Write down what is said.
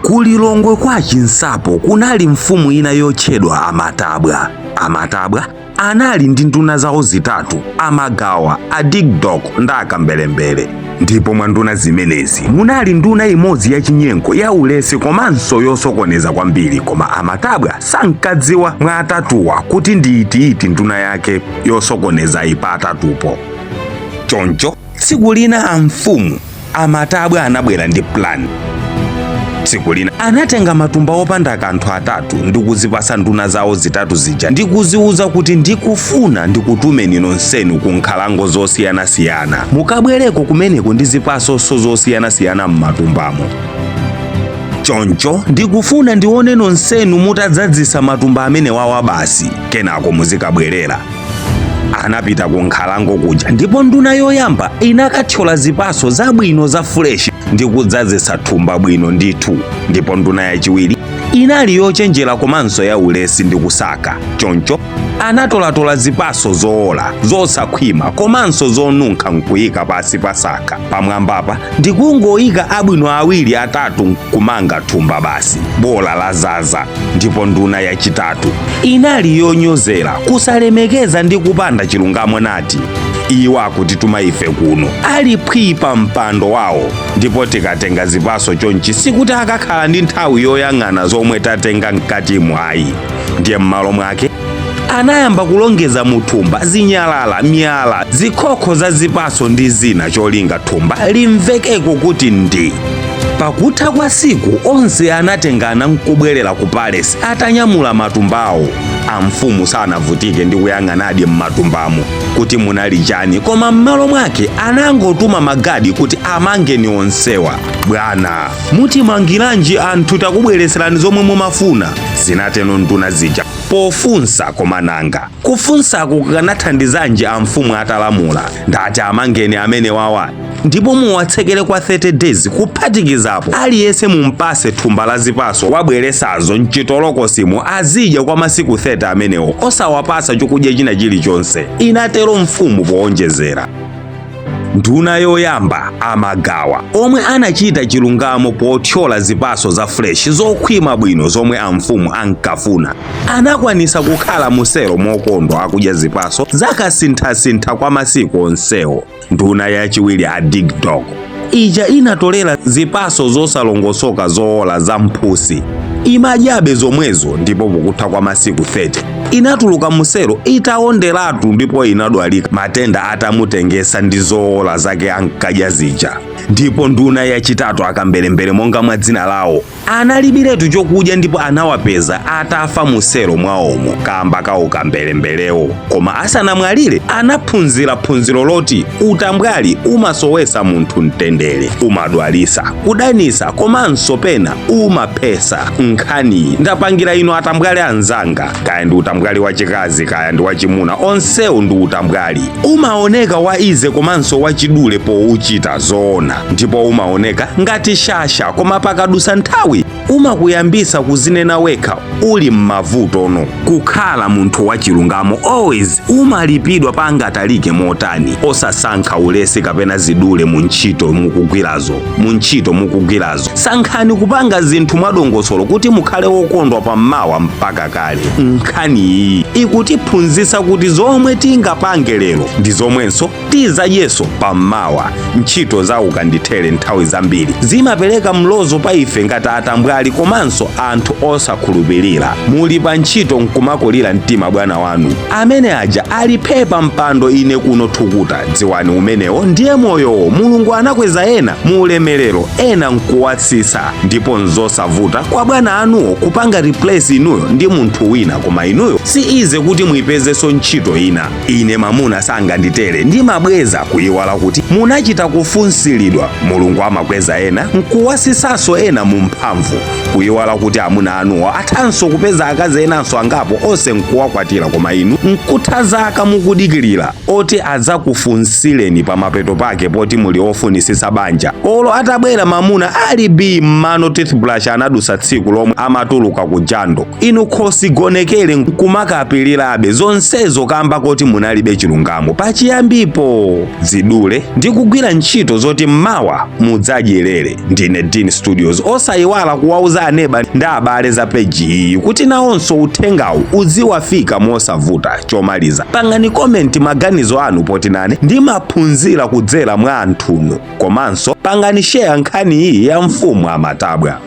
Kulilongwe kwa chinsapo kunali mfumu ina yotchedwa Amatabwa. Amatabwa anali ndi nduna zawo zitatu, Amagawa, Adigdok ndi Akambelembele. Ndipo mwa nduna zimenezi munali nduna imodzi yachinyengo ya ulesi komanso yosokoneza kwambiri, koma Amatabwa sankadziwa mwa atatuwa kuti ndi iti nduna yake yosokoneza ipa atatupo. Choncho tsiku lina amfumu Amatabwa anabwera ndi plan. Tsiku lina anatenga matumba opanda kanthu atatu ndi kuzipasa nduna zawo zitatu zija ndi kuziuza kuti ndikufuna ndikutumeni nonsenu ku nkhalango zosiyanasiyana, mukabwereko kumeneko ndi zipasonso zosiyanasiyana m'matumbamo. Choncho ndikufuna ndione nonsenu mutadzadzisa matumba amene wawa basi, kenako muzikabwerera. Anapita ku nkhalango kuja ndipo nduna yoyamba inakathyola zipaso zabwino za fresh ndi kudzadzisa thumba bwino ndithu, ndipo nduna yachiwiri inali yochenjera komanso ya ulesi ndi kusaka. Choncho anatolatola zipaso zoola zosakhwima komanso zonunkha nkuyika pasi pasaka. Pamwambapa ndikungoyika abwino awiri atatu kumanga thumba basi, bola la zaza. Ndipo nduna yachitatu inali yonyozera, kusalemekeza ndi kupanda chilungamo nati, iwo akutituma ife kuno ali phwi pa mpando wawo, ndipo tikatenga zipaso chonchi sikuti akakhala ndi nthawi yoyang'ana zomwe tatenga mkati mwayi. Ndiye m'malo mwake anayamba kulongeza muthumba zinyalala, miyala, zikhokho za zipaso ndi zina cholinga thumba limvekeko kuti ndi. Pakutha kwa siku onse anatengana nkubwerera ku palesi atanyamula matumbawo. Amfumu sanavutike ndi kuyang'anadi m'matumbamo kuti munali chani, koma m'malo mwake anangotuma magadi kuti amangeni onsewa. Bwana, mutimangiranji anthu takubwereserani zomwe mumafuna? Zinateno nduna zija pofunsa, koma nanga kufunsako kukanathandizanji amfumu atalamula ndati amangeni amene wawa ndipo muwatsekere kwa 30 days kuphatikizapo aliyense mumpase thumba la zipaso wabweresazo mchitolokosimo azidya kwa masiku 30 amenewo osawapasa chokudya china chilichonse. Inatero mfumu poonjezera. Nduna yoyamba Amagawa omwe anachita chilungamo pothyola zipaso za fresh zokhwima bwino zomwe amfumu ankafuna, anakwanisa kukhala musero mokondwa akudya zipaso zakasinthasintha kwa masiku onsewo. Nduna yachiwiri Adigdok ija inatolera zipaso zosalongosoka zoola za mphusi, imadyabe zomwezo, ndipo pokutha kwa masiku 30 inatuluka musero itaonderatu ndipo inadwalika, matenda atamutengesa ndi zoola zake ankadya zija. Ndipo nduna yachitatu Akambelembele monga mwa dzina lawo analibiretu chokudya ndipo anawapeza atafa musero mwawomo kamba ka ukambelembelewo. Koma asanamwalire anaphunzira phunziro loti utambwali umasowesa munthu mtendere, umadwalisa, kudanisa komanso pena umaphesa. Nkhani ndapangira ino atambwali anzanga, kaya ndi utambwali wachikazi kaya ndi wachimuna, onsewo ndi utambwali. Umaoneka waize komanso wachidule pouchita zoona, ndipo umaoneka ngati shasha, koma pakadusa nthawi umakuyambisa kuzinena wekha uli m'mavutono. Kukhala munthu wachilungamo always umalipidwa pangatalike motani, osasankha ulesi kapena zidule muntchito mukugwirazo. Sankhani kupanga zinthu mwadongosolo kuti mukhale wokondwa pammawa mpaka kale. Nkhani iyi ikutiphunzitsa kuti zomwe tingapange lero ndi zomwenso tizadyenso pammawa. Ntchito za ukandithere nthawi zambiri zimapereka mlozo pa ife ngati atambwali komanso anthu osakhulupirira. Muli pa ntchito nkumakulira mtima bwana wanu amene aja aliphepa mpando ine kuno thukuta, dziwani umenewo ndiye moyowo. Mulungu anakweza ena mu ulemerero, ena nkuwatsisa, ndipo nzosavuta kwa bwana anuwo kupanga replace inuyo ndi munthu wina, koma inuyo si ize kuti muipezeso ntchito ina. Ine mamuna sanganditere ndimabweza kuyiwala kuti munachita kufunsiridwa. Mulungu amakweza ena nkuwasisaso ena mu mphamvu, kuyiwala kuti amuna anuwo athanso kupeza akazi enanso angapo onse nkuwakwatira, koma inu nkuthazaka mukudikirira oti adzakufunsireni pamapeto pake poti muli ofunisisa banja. Olo atabwera mamuna ali bi mmano toothbrush anadusa tsiku lomwe amatuluka ku jando, inu khosi gonekere nkumakapirirabe zonsezo kamba kuti munalibe chilungamo pachiyambipo. Zidule ndi kugwira ntchito zoti mmawa mudzadyerere. Ndine Dean Studios, osayiwala kuwauza uza aneba ndi abale za peji iyi kuti nawonso uthengawu uziwafika mosavuta. Chomaliza, pangani komenti maganizo anu poti nane ndimaphunzira kudzera mwa anthunu, komanso pangani share nkhani iyi ya mfumu Amatabwa.